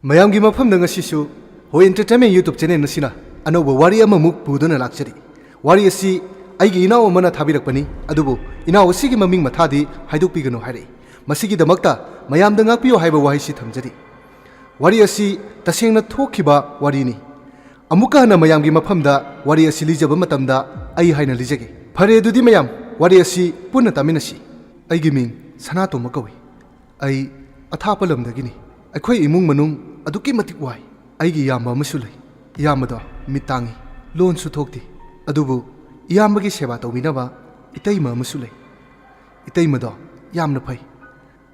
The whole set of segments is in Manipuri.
ꯃꯌꯥꯝꯒꯤ ꯃꯐꯝꯗ ꯉꯁꯤꯁꯨ ꯍꯣꯏ ꯑꯦꯟꯇꯔꯇꯦꯟꯃꯦꯟ ꯌꯨꯇ꯭ꯌꯨꯕ ꯆꯦꯅꯦꯜ ꯑꯁꯤꯅ ꯑꯅꯧꯕ ꯋꯥꯔꯤ ꯑꯃꯃꯨꯛ ꯄꯨꯗꯨꯅ ꯂꯥꯛꯆꯔꯤ꯫ ꯋꯥꯔꯤ ꯑꯁꯤ ꯑꯩꯒꯤ ꯏꯅꯥꯎ ꯑꯃꯅ ꯊꯥꯕꯤꯔꯛꯄꯅꯤ, ꯑꯗꯨꯕꯨ ꯏꯅꯥꯎ ꯑꯁꯤꯒꯤ ꯃꯃꯤꯡ ꯃꯊꯥꯗꯤ ꯍꯥꯏꯗꯣꯛꯄꯤꯒꯅꯨ ꯍꯥꯏꯔꯛꯏ꯫ ꯃꯁꯤꯒꯤꯗꯃꯛꯇ ꯃꯌꯥꯝꯗ ꯉꯥꯛꯄꯤꯌꯨ ꯍꯥꯏꯕ ꯋꯥꯍꯩꯁꯤ ꯊꯝꯖꯔꯤ꯫ ꯋꯥꯔꯤ ꯑꯁꯤ ꯇꯁꯦꯡꯅ ꯊꯣꯛꯈꯤꯕ ꯋꯥꯔꯤꯅꯤ꯫ ꯑꯃꯨꯛꯀ ꯍꯟꯅ ꯃꯌꯥꯝꯒꯤ ꯃꯐꯝꯗ wari asi lijaba matamda ai haina lijage. Phare adudi mayam wari asi punna taminasi. Aigi ming Sanato makawi. Ai athapa lamdagini. Aikhoi imung manung aduki matik wai. Aigi yamba amasu lei. Yamada mitangi lon su thokti. Adubu iyambagi seba tawminaba itaima amasu lei. Itaimada yamna phai.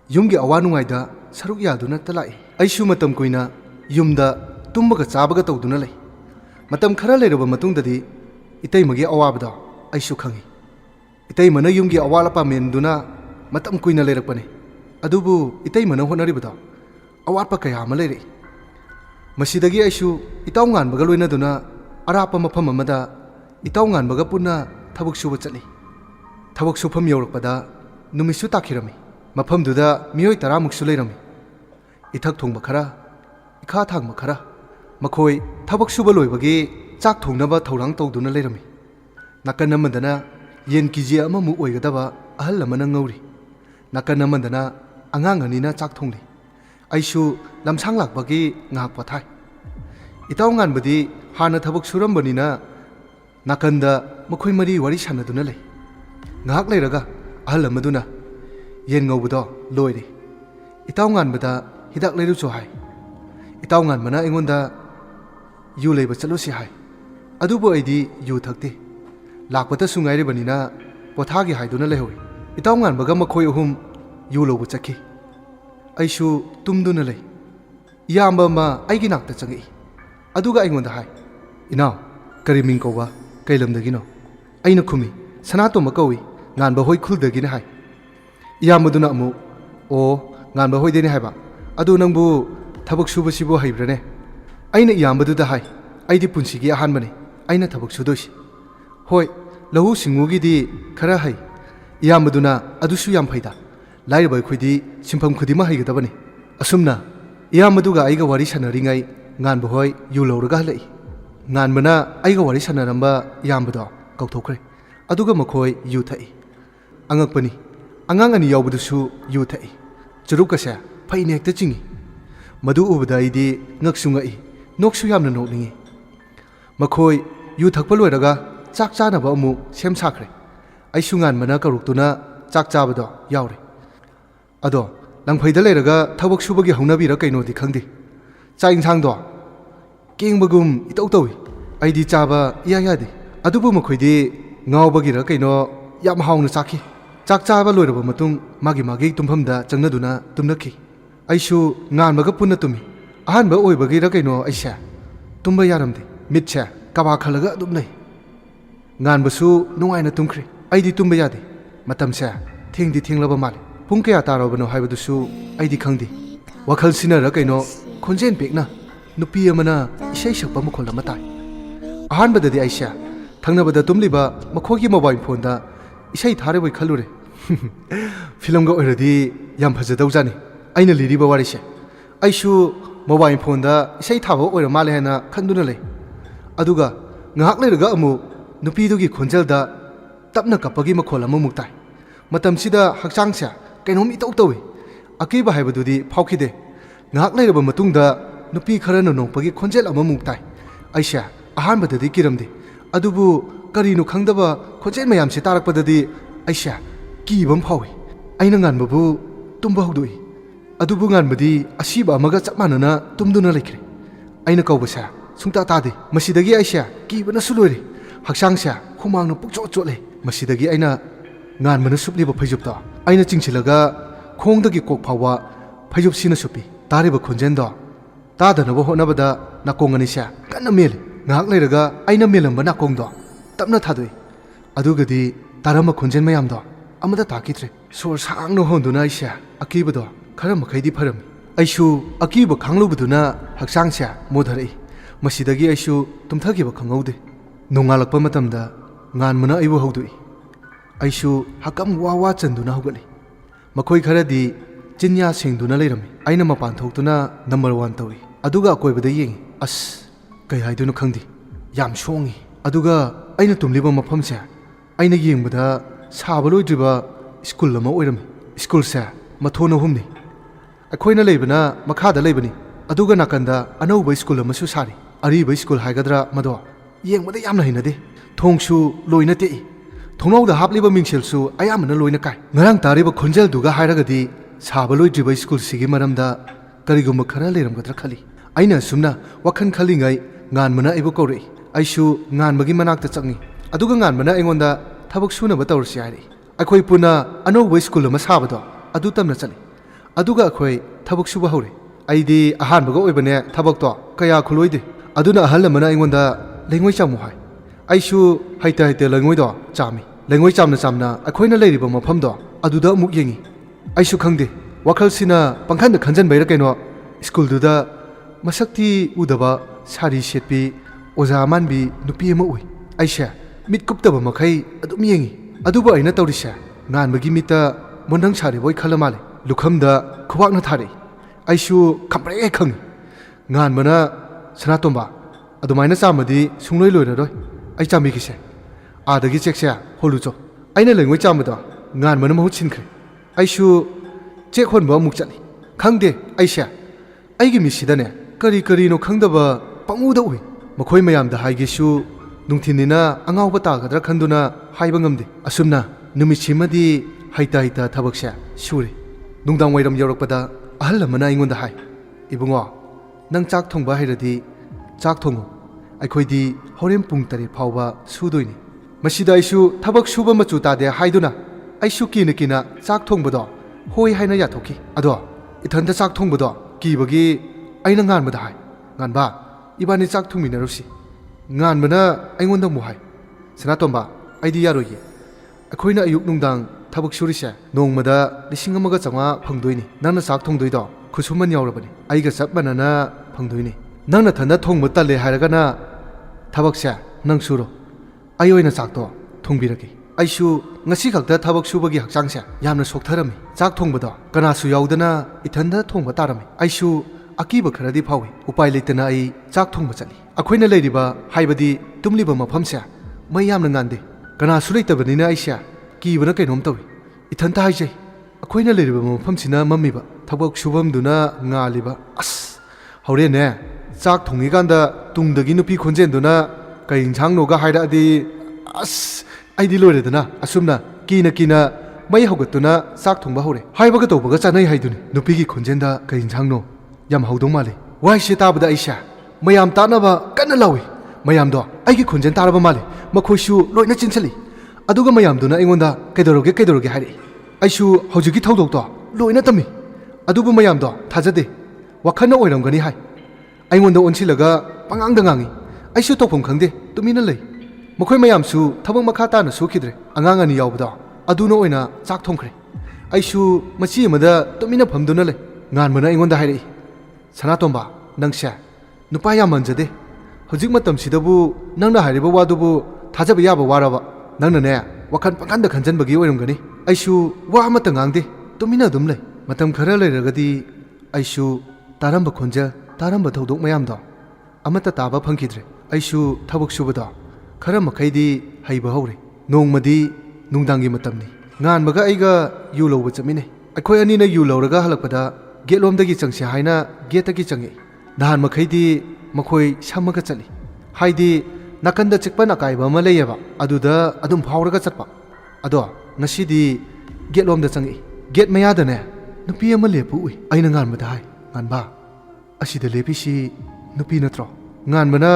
Yumgi awanungaida saruk yaduna talai. Aishu matam koina yumda tumbaga chabaga tawduna lei. Matam khara leiraba matungdadi itaimagi awabada aishu khangi. Itaimana yumgi awalapa menduna matam kuina leirakpane. Adubu itaimana honaribada awatpa kaya ama leirei. Masidagi aishu itaw nganbaga loinaduna arapa mafam amada itaw nganbaga punna thabuk suba chatli. Thabuk sufam yaurakpada numisu takhirami. Mafamduda miyoi taramuksu leirami. Ithak thongba khara, ikha thangba khara. Makhoi thabak suba loibagi chak thongnaba thorang tawduna leirami. Nakan amadana yen kiji amamu oigadaba ahal lamana ngauri. Nakan amadana angang anina chak thongli. Aishu lamsang lakbagi ngak pathai. Itaw nganbadi hana thabak surambanina nakanda makhoi mari wari sanaduna lei. Ngak leiraga ahal amaduna yen ngawbada loiri. Itaw nganbada hidak leiru chu hai. Itaw nganbana ingonda yu leiba chalosi hai. Adubu aidi yu thakte. Lakpata sungairi banina pothagi haiduna lehoi. Itaw nganbaga makhoi ahum yu lobu chakhi. Aishu tumduna lei. Iyamba ma aigi nakta changi. Aduga ingonda hai. Inaw kari ming kawba kailamdagino. Aina khumi Sanato makawi nganba hoi khuldagina hai. Iyambaduna amu o nganba hoi deni haiba. Adu nangbu thabak suba sibo haibrane. Aina iyambaduda hai. Aidi punsigi ahanbane. Aina thabak sudosi. Hoi lahu singugidi khara hai. Iyambaduna adusu yam phaida. Lairaba akhodi simpham khudima haigadabani. Asumna iyambaduga aiga wari sanaringai nganba hoi yu lawraga halai. Nganbana aiga wari sanaramba iyambado kauthokre. Aduga makhoi yu thai. Angakpani angang ani yawbadusu yu thai. Churukase phaine hekta chingi. Madu ubada aidi ngaksungai noksu yamna nokningi. Makhoi yu thakpa loiraga chak chanaba amu sem sakhre. Aishu nganbana karuktuna chak chabado yawre. Ado langphaida leiraga thabak subagi haunabira kainodi khangdi. Cha inthangdo kengbagum itaw tawi. Aidi chaba iya yadi. Adubu makhoidi ngawbagira kaino yam hauna chakhi. Chak chaba loiraba matung magi tumhamda changnaduna tumnakhi. Aishu nganbaga punna tumi. Ahanba oibagira kaino aisha tumba yaramdi. Mitcha kaba khalaga adum nei. Nganbasu nungaina tumkhri. Aidi tumba yadi. Matamsa thengdi thenglaba mali. Pung kaya tarabano haibadusu aidi khangdi. Wakhal sinara kaino khonjen pekna nupi amana isai sakpa makhol ama tai. Ahanbadadi aisha thangnabada tumliba makhogi mobile phone da isai thariboi khalure. Filmga oiradi yam phajadawjani. Aina liriba warise. Aishu mobile phone da isai thaba oira male hana khanduna lei. Aduga ngahak leiraga amu nupidugi khonjelda tapna kapagi makhol ama muktai. Matamsida hakchangsa kainom itaw tawi. Akiba haibadudi phaukhide. Ngahak leiraba matungda nupi kharana nongpagi khonjel ama muktai. Aisha ahanbadadi kiramdi. Adubu karinu khangdaba khonjel mayamse tarakpadadi Aisha kibam phawi. Aina nganbabu tumba hogdoi. Adubu nganbadi asiba amaga chap manana tumduna leikre. Aina kaubasa sungta tade. Masidagi Aisha kibana suloire. Haksangsa humangna pukchot chotle. Masidagi aina nganbana supliba phaijupta. Aina chingchilaga khongdagi kok phawa phaijupsina supi. Tariba khonjendo tadanaba honabada nakonganisa kanna mel. Ngahak leiraga aina melamba nakongdo tapna thadoi. Adugadi tarama khonjen mayamdo amada takitre. Sor sangno honduna Aisha akibado khara makhaidi pharami. Aishu akiba khanglubaduna haksangsa modharai. Masidagi aishu tumthagiba khangaude. Nongalakpa matamda nganmana aibu hogdoi. Aishu hakam wawa chanduna hogali. Makhoi kharadi chinya sengduna leirami. Aina mapan thoktuna number 1 tawi. ꯑꯗꯨꯒ ꯑꯀꯣꯏꯕꯗ ꯌꯦꯡꯉꯤ ꯑꯁ ꯀꯩ ꯍꯥꯏꯗꯣꯏꯅꯣ ꯈꯪꯗꯦ ꯌꯥꯝ ꯁꯣꯡꯉꯤ ꯑꯗꯨꯒ ꯑꯩꯅ ꯇꯨꯝꯂꯤꯕ ꯃꯐꯝꯁꯦ ꯑꯩꯅ ꯌꯦꯡꯕꯗ ꯁꯥꯕ ꯂꯣꯏꯗ꯭ꯔꯤꯕ ꯁ꯭ꯀꯨꯜ ꯑꯃ ꯑꯣꯏꯔꯝꯃꯤ ꯁ꯭ꯀꯨꯜꯁꯦ ꯃꯊꯣꯟ ꯑꯍꯨꯝꯅꯤ ꯑꯩꯈꯣꯏꯅ ꯂꯩꯕꯅ ꯃꯈꯥꯗ ꯂꯩꯕꯅꯤ ꯑꯗꯨꯒ ꯅꯥꯀꯟꯗ ꯑꯅꯧꯕ ꯁ꯭ꯀꯨꯜ ꯑꯃꯁꯨ ꯁꯥꯔꯤ ꯑꯔꯤꯕ ꯁ꯭ꯀꯨꯜ ꯍꯥꯏꯒꯗ꯭ꯔꯥ ꯃꯗꯣ ꯌꯦꯡꯕꯗ ꯌꯥꯝꯅ ꯍꯩꯅꯗꯦ ꯊꯣꯡꯁꯨ ꯂꯣꯏꯅ ꯇꯦꯛꯏ ꯊꯣꯡꯅꯥꯎꯗ ꯍꯥꯞꯂꯤꯕ ꯃꯤꯡꯁꯦꯜꯁꯨ ꯑꯌꯥꯝꯕꯅ ꯂꯣꯏꯅ ꯀꯥꯏ ꯉꯔꯥꯡ ꯇꯥꯔꯤꯕ ꯈꯣꯟꯖꯦꯜꯗꯨꯒ ꯍꯥꯏꯔꯒꯗꯤ ꯁꯥꯕ ꯂꯣꯏꯗ꯭ꯔꯤꯕ ꯁ꯭ꯀꯨꯜꯁꯤꯒꯤ ꯃꯔꯝꯗ ꯀꯔꯤꯒꯨꯝꯕ ꯈꯔ ꯂꯩꯔꯝꯒꯗ꯭ꯔꯥ ꯈꯜꯂꯤ ꯑꯩꯅ ꯑꯁꯨꯝꯅ ꯋꯥꯈꯜ ꯈꯜꯂꯤꯉꯩ ꯉꯥꯟꯕꯅ ꯑꯩꯕꯨ ꯀꯧꯔꯛꯏ ꯑꯩꯁꯨ ꯉꯥꯟꯕꯒꯤ ꯃꯅꯥꯛꯇ ꯆꯪꯉꯤ ꯑꯗꯨꯒ ꯉꯥꯟꯕꯅ ꯑꯩꯉꯣꯟꯗ ꯊꯕꯛ ꯁꯨꯅꯕ ꯇꯧꯔꯁꯤ ꯍꯥꯏꯔꯛꯏ ꯑꯩꯈꯣꯏ ꯄꯨꯟꯅ ꯑꯅꯧꯕ ꯁ꯭ꯀꯨꯜ ꯑꯃ ꯁꯥꯕꯗꯣ ꯑꯗꯨ ꯇꯝꯅ ꯆꯠꯂꯤ ꯑꯗꯨꯒ ꯑꯩꯈꯣꯏ ꯊꯕꯛ ꯁꯨꯕ ꯍꯧꯔꯦ ꯑꯩꯗꯤ ꯑꯍꯥꯟꯕꯒ ꯑꯣꯏꯕꯅꯦ ꯊꯕꯛꯇꯣ ꯀꯌꯥ ꯈꯨꯂꯣꯏꯗꯦ ꯑꯗꯨꯅ ꯑꯍꯜ ꯑꯃꯅ ꯑꯩꯉꯣꯟꯗ ꯂꯩꯉꯣꯏ ꯆꯥꯝꯃꯨ ꯍꯥꯏ ꯑꯩꯁꯨ ꯍꯩꯇ ꯂꯩꯉꯣꯏꯗꯣ ꯆꯥꯝꯃꯤ ꯂꯩꯉꯣꯏ ꯆꯥꯝꯅ ꯑꯩꯈꯣꯏꯅ ꯂꯩꯔꯤꯕ ꯃꯐꯝꯗꯣ ꯑꯗꯨꯗ ꯑꯃꯨꯛ ꯌꯦꯡꯉꯤ ꯑꯩꯁꯨ ꯈꯪꯗꯦ ꯋꯥꯈꯜꯁꯤꯅ ꯄꯪꯈꯟꯗ ꯈꯟꯖꯟꯕꯩꯔ ꯀꯩꯅꯣ ꯁ꯭ꯀꯨꯜꯗꯨꯗ ꯃꯁꯛꯇꯤ ꯎꯗꯕ ꯁꯥꯔꯤ ꯁꯦꯠꯄꯤ ꯑꯣꯖꯥ ꯃꯥꯟꯕꯤ ꯅꯨꯄꯤ ꯑꯃ ꯎꯏ ꯑꯩꯁꯦ ꯃꯤꯠ ꯀꯨꯞꯇꯕ ꯃꯈꯩ ꯑꯗꯨꯝ ꯌꯦꯡꯉꯤ ꯑꯗꯨꯕꯨ ꯑꯩꯅ ꯇꯧꯔꯤꯁꯦ ꯉꯥꯟꯕꯒꯤ ꯃꯤꯠꯇ ꯃꯣꯟꯗꯪ ꯁꯥꯔꯤꯕꯣꯏ ꯈꯜꯂ ꯃꯥꯜꯂꯦ ꯂꯨꯈꯝꯗ ꯈꯨꯕꯥꯛꯅ ꯊꯥꯔꯛꯏ ꯑꯩꯁꯨ ꯈꯪꯄ꯭ꯔꯦꯛ ꯈꯪꯉꯤ ꯉꯥꯟꯕꯅ ꯁꯅꯥꯇꯣꯝꯕ ꯑꯗꯨꯃꯥꯏꯅ ꯆꯥꯝꯃꯗꯤ ꯁꯨꯡꯂꯣꯏ ꯂꯣꯏꯔꯔꯣꯏ ꯑꯩ ꯆꯥꯝꯕꯤꯈꯤꯁꯦ ꯑꯥꯗꯒꯤ ꯆꯦꯛꯁꯦ ꯍꯣꯜꯂꯨꯆꯣ ꯑꯩꯅ ꯂꯩꯉꯣꯏ ꯆꯥꯝꯕꯗꯣ ꯉꯥꯟꯕꯅ ꯃꯍꯨꯠ ꯁꯤꯟꯈ꯭ꯔꯦ ꯑꯩꯁꯨ ꯆꯦꯛ ꯍꯣꯟꯕ ꯑꯃꯨꯛ ꯆꯠꯂꯤ ꯈꯪꯗꯦ ꯑꯩꯁꯦ ꯑꯩꯒꯤ ꯃꯤꯠꯁꯤꯗꯅꯦ ꯀꯔꯤꯅꯣ ꯈꯪꯗꯕ ꯄꯪꯎꯗ ꯎꯏ ꯃꯈꯣꯏ ꯃꯌꯥꯝꯗ ꯍꯥꯏꯒꯦꯁꯨ ꯅꯨꯡꯊꯤꯟꯅꯤꯅ ꯑꯉꯥꯎꯕ ꯇꯥꯒꯗ꯭ꯔꯥ ꯈꯟꯗꯨꯅ ꯍꯥꯏꯕ ꯉꯝꯗꯦ ꯑꯁꯨꯝꯅ ꯅꯨꯃꯤꯠꯁꯤꯃꯗꯤ ꯍꯩꯇ ꯊꯕꯛꯁꯦ ꯁꯨꯔꯦ ꯅꯨꯡꯗꯥꯡ ꯋꯥꯏꯔꯝ ꯌꯧꯔꯛꯄꯗ ꯑꯍꯜ ꯑꯃꯅ ꯑꯩꯉꯣꯟꯗ ꯍꯥꯏ ꯏꯕꯨꯡꯉꯣ ꯅꯪ ꯆꯥꯛ ꯊꯣꯡꯕ ꯍꯩꯔꯗꯤ ꯆꯥꯛ ꯊꯣꯡꯉꯨ ꯑꯩꯈꯣꯏꯗꯤ ꯍꯣꯔꯦꯟ ꯄꯨꯡ 8 ꯐꯥꯎꯕ ꯁꯨꯗꯣꯏꯅꯤ ꯃꯁꯤꯗ ꯑꯩꯁꯨ ꯊꯕꯛ ꯁꯨꯕ ꯃꯆꯨ ꯇꯥꯗꯦ ꯍꯥꯏꯗꯨꯅ ꯑꯩꯁꯨ ꯀꯤꯅ ꯆꯥꯛ ꯊꯣꯡꯕꯗꯣ ꯍꯣꯏ ꯍꯥꯏꯅ ꯌꯥꯊꯣꯛꯈꯤ ꯑꯗꯣ ꯏꯊꯟꯇ ꯆꯥꯛ ꯊꯣꯡꯕꯗꯣ ꯀꯤꯕꯒꯤ ꯑꯩꯅ ꯉꯥꯟꯕꯗ ꯍꯥꯏ ꯉꯥꯟꯕ ꯏꯕꯥꯅꯤ ꯆꯥꯛ ꯊꯣꯡꯃꯤꯟꯅꯔꯨꯁꯤ ꯉꯥꯟꯕꯅ ꯑꯩꯉꯣꯟꯗ ꯑꯃꯨꯛ ꯍꯥꯏ ꯁꯅꯥꯇꯣꯝꯕ ꯑꯩꯗꯤ ꯌꯥꯔꯣꯏꯌꯦ ꯑꯩꯈꯣꯏꯅ ꯑꯌꯨꯛ ꯅꯨꯡꯗꯥꯡ ꯊꯕꯛ ꯁꯨꯔꯤꯁꯦ ꯅꯣꯡꯃꯗ 1,500 ꯐꯪꯗꯣꯏꯅꯤ ꯅꯪꯅ ꯆꯥꯛ ꯊꯣꯡꯗꯣꯏꯗꯣ ꯈꯨꯠꯁꯨꯃꯟ ꯌꯥꯎꯔꯕꯅꯤ ꯑꯩꯒ ꯆꯞ ꯃꯥꯟꯅꯅ ꯐꯪꯗꯣꯏꯅꯤ ꯅꯪꯅ ꯊꯟꯗ ꯊꯣꯡꯕ ꯇꯜꯂꯦ ꯍꯥꯏꯔꯒꯅ ꯊꯕꯛꯁꯦ ꯅꯪ ꯁꯨꯔꯣ ꯑꯩ ꯑꯣꯏꯅ ꯆꯥꯛꯇꯣ ꯊꯣꯡꯕꯤꯔꯒꯦ ꯑꯩꯁꯨ ꯉꯁꯤ ꯈꯛꯇ ꯊꯕꯛ ꯁꯨꯕꯒꯤ ꯍꯛꯆꯥꯡꯁꯦ ꯌꯥꯝꯅ ꯁꯣꯛꯊꯔꯝꯃꯤ ꯆꯥꯛ ꯊꯣꯡꯕꯗꯣ ꯀꯅꯥꯁꯨ ꯌꯥꯎꯗꯅ ꯏꯊꯟꯗ ꯊꯣꯡꯕ ꯇꯥꯔꯝꯃꯤ ꯑꯩꯁꯨ ꯑꯀꯤꯕ ꯈꯔꯗꯤ ꯐꯥꯎꯏ ꯎꯄꯥꯏ ꯂꯩꯇꯅ ꯑꯩ ꯆꯥꯛ ꯊꯣꯡꯕ ꯆꯠꯂꯤ ꯑꯩꯈꯣꯏꯅ ꯂꯩꯔꯤꯕ ꯍꯥꯏꯕꯗꯤ ꯇꯨꯝꯂꯤꯕ ꯃꯐꯝꯁꯦ ꯃꯩ ꯌꯥꯝꯅ ꯉꯥꯟꯗꯦ ꯀꯅꯥꯁꯨ ꯂꯩꯇꯕꯅꯤꯅ ꯑꯩꯁꯦ ꯀꯤꯕꯅ ꯀꯩꯅꯣꯝ ꯇꯧꯏ ꯏꯊꯟꯇ ꯍꯥꯏꯖꯩ ꯑꯩꯈꯣꯏꯅ ꯂꯩꯔꯤꯕ ꯃꯐꯝꯁꯤꯅ ꯃꯝꯃꯤꯕ ꯊꯕꯛ ꯁꯨꯐꯝꯗꯨꯅ ꯉꯥꯜꯂꯤꯕ ꯑꯁ ꯍꯧꯔꯦꯟꯅꯦ ꯆꯥꯛ ꯊꯣꯡꯉꯤꯀꯥꯟꯗ ꯇꯨꯡꯗꯒꯤ ꯅꯨꯄꯤ ꯈꯣꯟꯖꯦꯜꯗꯨꯅ ꯀꯩ ꯏꯟꯁꯥꯡꯅꯣꯒ ꯍꯥꯏꯔꯛꯑꯗꯤ ꯑꯁ ꯑꯩꯗꯤ ꯂꯣꯏꯔꯦꯗꯅ ꯑꯁꯨꯝꯅ ꯀꯤꯅ ꯃꯩ ꯍꯧꯒꯠꯇꯨꯅ ꯆꯥꯛ ꯊꯣꯡꯕ ꯍꯧꯔꯦ ꯍꯥꯏꯕꯒ ꯇꯧꯕꯒ ꯆꯥꯅꯩ ꯍꯥꯏꯗꯨꯅꯤ ꯅꯨꯄꯤꯒꯤ ꯈꯣꯟꯖꯦꯜꯗ ꯀꯩ ꯏꯟꯁꯥꯡꯅꯣ ꯌꯥꯝ ꯍꯧꯗꯧ ꯃꯥꯜꯂꯤ ꯋꯥꯍꯩꯁꯦ ꯇꯥꯕꯗ ꯑꯩꯁꯦ ꯃꯌꯥꯝ ꯇꯥꯅꯕ ꯀꯟꯅ ꯂꯥꯎꯏ ꯃꯌꯥꯝꯗꯣ ꯑꯩꯒꯤ ꯈꯣꯟꯖꯦꯜ ꯇꯥꯔꯕ ꯃꯥꯜꯂꯤ ꯃꯈꯣꯏꯁꯨ ꯂꯣꯏꯅ ꯆꯤꯟꯁꯤꯜꯂꯤ ꯑꯗꯨꯒ ꯃꯌꯥꯝꯗꯨꯅ ꯑꯩꯉꯣꯟꯗ ꯀꯩꯗꯧꯔꯒꯦ ꯍꯥꯏꯔꯛꯏ ꯑꯩꯁꯨ ꯍꯧꯖꯤꯛꯀꯤ ꯊꯧꯗꯣꯛꯇꯣ ꯂꯣꯏꯅ ꯇꯝꯃꯤ ꯑꯗꯨꯕꯨ ꯃꯌꯥꯝꯗꯣ ꯊꯥꯖꯗꯦ ꯋꯥꯈꯜꯅ ꯑꯣꯏꯔꯝꯒꯅꯤ ꯍꯥꯏ ꯑꯩꯉꯣꯟꯗ ꯑꯣꯟꯁꯤꯜꯂꯒ ꯄꯉꯥꯡꯗ ꯉꯥꯡꯉꯤ ꯑꯩꯁꯨ ꯇꯧꯐꯝ ꯈꯪꯗꯦ ꯇꯨꯃꯤꯟꯅ ꯂꯩ ꯃꯈꯣꯏ ꯃꯌꯥꯝꯁꯨ ꯊꯕꯛ ꯃꯈꯥ ꯇꯥꯅ ꯁꯨꯈꯤꯗ꯭ꯔꯦ ꯑꯉꯥꯡ 2 ꯌꯥꯎꯕꯗꯣ ꯑꯗꯨꯅ ꯑꯣꯏꯅ ꯆꯥꯛ ꯊꯣꯡꯈ꯭ꯔꯦ ꯑꯩꯁꯨ ꯃꯆꯤ ꯑꯃꯗ ꯇꯨꯃꯤꯟꯅ ꯐꯝꯗꯨꯅ ꯂꯩ ꯉꯥꯟꯕꯅ ꯑꯩꯉꯣꯟꯗ ꯍꯥꯏꯔꯛꯏ ꯁꯅꯥꯇꯣꯝꯕ ꯅꯪꯁꯦ ꯅꯨꯄꯥ ꯌꯥꯝ ꯃꯟꯖꯗꯦ ꯍꯧꯖꯤꯛ ꯃꯇꯝꯁꯤꯗꯕꯨ ꯅꯪꯅ ꯍꯥꯏꯔꯤꯕ ꯋꯥꯗꯨꯕు ꯊꯥꯖꯕ ꯌꯥꯕ ꯋꯥꯔꯕ ꯅꯪꯅꯅꯦ ꯋꯥꯈꯜ ꯄꯪꯈꯟꯗ ꯈꯟꯖꯟꯕꯒꯤ ꯑꯣꯏꯔꯝꯒꯅꯤ ꯑꯩꯁꯨ ꯋꯥ ꯑꯃꯠꯇ ꯉꯥꯡꯗꯦ ꯇꯨꯃꯤꯟꯅ ꯑꯗꯨꯝ ꯂꯩ ꯃꯇꯝ ꯈꯔ ꯂꯩꯔꯒꯗꯤ ꯑꯩꯁꯨ ꯇꯥꯔꯝꯕ ꯈꯣꯟꯖꯦꯜ ꯇꯥꯔꯝꯕ ꯊꯧꯗꯣꯛ ꯃꯌꯥꯝꯗꯣ ꯑꯃꯠꯇ ꯇꯥꯕ ꯐꯪꯈꯤꯗ꯭ꯔꯦ ꯑꯩꯁꯨ ꯊꯕꯛ ꯁꯨꯕꯗꯣ ꯈꯔ ꯃꯈꯩꯗꯤ ꯍꯩꯕ ꯍꯧꯔꯦ ꯅꯣꯡꯃꯗꯤ ꯅꯨꯡꯗꯥꯡꯒꯤ ꯃꯇꯝꯅꯤ ꯉꯥꯟꯕꯒ ꯑꯩꯒ ꯌꯨ ꯂꯧꯕ ꯆꯠꯃꯤꯟꯅꯩ ꯑꯩꯈꯣꯏ ꯑꯅꯤꯅ ꯌꯨ ꯂꯧꯔꯒ ꯍꯜꯂꯛꯄꯗ ꯒꯦꯠꯂꯣꯝꯗꯒꯤ ꯆꯪꯁꯤ ꯍꯥꯏꯅ ꯒꯦꯠꯇꯒꯤ ꯆꯪꯉꯛꯏ ꯅꯍꯥꯟ ꯃꯈꯩꯗꯤ ꯃꯈꯣꯏ ꯁꯝꯃꯒ ꯆꯠꯂꯤ ꯍꯥꯏꯗꯤ ꯅꯥꯀꯟꯗ ꯆꯤꯛꯄ ꯑꯀꯥꯏꯕ ꯑꯃ ꯂꯩꯌꯦꯕ ꯑꯗꯨꯗ ꯑꯗꯨꯝ ꯐꯥꯎꯔꯒ ꯆꯠꯄ ꯑꯗꯣ ꯉꯁꯤꯗꯤ ꯒꯦꯠꯂꯣꯝꯗ ꯆꯪꯉꯛꯏ ꯒꯦꯠ ꯃꯌꯥꯗꯅꯦ ꯅꯨꯄꯤ ꯑꯃ ꯂꯦꯞꯄ ꯎꯏ ꯑꯩꯅ ꯉꯥꯟꯕꯗ ꯍꯥꯏ ꯉꯥꯟꯕ ꯑꯁꯤꯗ ꯂꯦꯞꯄꯤꯁꯤ ꯅꯨꯄꯤ ꯅꯠꯇ꯭ꯔꯣ ꯉꯥꯟꯕꯅ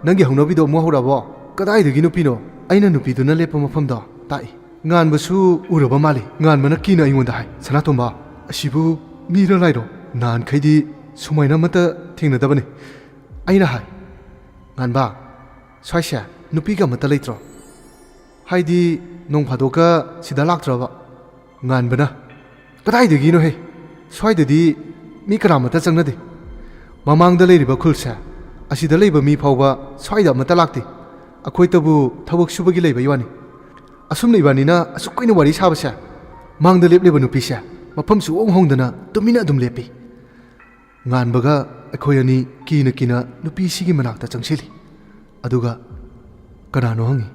ꯅꯪꯒꯤ ꯍꯧꯅꯕꯤꯗꯣ ꯑꯃꯨꯛ ꯍꯧꯔꯛꯑꯕꯣ ꯀꯗꯥꯏꯗꯒꯤ ꯅꯨꯄꯤꯅꯣ ꯑꯩꯅ ꯅꯨꯄꯤꯗꯨꯅ ꯂꯦꯞꯄ ꯃꯐꯝꯗꯣ ꯇꯥꯛꯏ ꯉꯥꯟꯕꯁꯨ ꯎꯔꯕ ꯃꯥꯜꯂꯤ ꯉꯥꯟꯕꯅ ꯀꯤꯅ ꯑꯩꯉꯣꯟꯗ ꯍꯥꯏ ꯁꯅꯥꯇꯣꯝꯕ ꯑꯁꯤꯕꯨ ꯃꯤꯔ ꯂꯥꯏꯔꯣ ꯅꯍꯥꯟꯈꯩꯗꯤ ꯁꯨꯃꯥꯏꯅ ꯑꯃꯠꯇ ꯊꯦꯡꯅꯗꯕꯅꯤ ꯑꯩꯅ ꯍꯥꯏ ꯉꯥꯟꯕ ꯁ꯭ꯋꯥꯏꯁꯦ ꯅꯨꯄꯤꯒ ꯑꯃꯠꯇ ꯂꯩꯇ꯭ꯔꯣ ꯍꯥꯏꯗꯤ ꯅꯣꯡ ꯐꯥꯗꯣꯛꯀ ꯁꯤꯗ ꯂꯥꯛꯇ꯭ꯔꯕ ꯉꯥꯟꯕꯅ ꯀꯗꯥꯏꯗꯒꯤꯅꯣꯍꯦ ꯁ꯭ꯋꯥꯏꯗꯗꯤ ꯃꯤ ꯀꯅꯥꯃꯠꯇ ꯆꯪꯅꯗꯦ ꯃꯃꯥꯡꯗ ꯂꯩꯔꯤꯕ ꯈꯨꯜꯁꯦ ꯑꯁꯤꯗ ꯂꯩꯕ ꯃꯤ ꯐꯥꯎꯕ ꯁ꯭ꯋꯥꯏꯗ ꯑꯃꯠꯇ ꯂꯥꯛꯇꯦ ꯑꯩꯈꯣꯏꯇꯕꯨ ꯊꯕꯛ ꯁꯨꯕꯒꯤ ꯂꯩꯕꯩ ꯋꯥꯅꯤ ꯑꯁꯨꯝꯅ ꯏꯕꯥꯅꯤꯅ ꯑꯁꯨꯛ ꯀꯨꯏꯅ ꯋꯥꯔꯤ ꯁꯥꯕꯁꯦ ꯃꯥꯡꯗ ꯂꯦꯞꯂꯤꯕ ꯅꯨꯄꯤꯁꯦ ꯃꯐꯝ ꯁꯨꯍꯣꯡ ꯍꯣꯡꯗꯅ ꯇꯨꯃꯤꯟꯅ ꯑꯗꯨꯝ ꯂꯦꯞꯄꯤ ꯉꯥꯟꯕꯒ ꯑꯩꯈꯣꯏ ꯑꯅꯤ ꯀꯤꯅ ꯀꯤꯅ ꯅꯨꯄꯤꯁꯤꯒꯤ ꯃꯅꯥꯛꯇ ꯆꯪꯁꯤꯜꯂꯤ ꯑꯗꯨꯒ ꯀꯅꯥꯅꯣ ꯍꯪꯉꯤ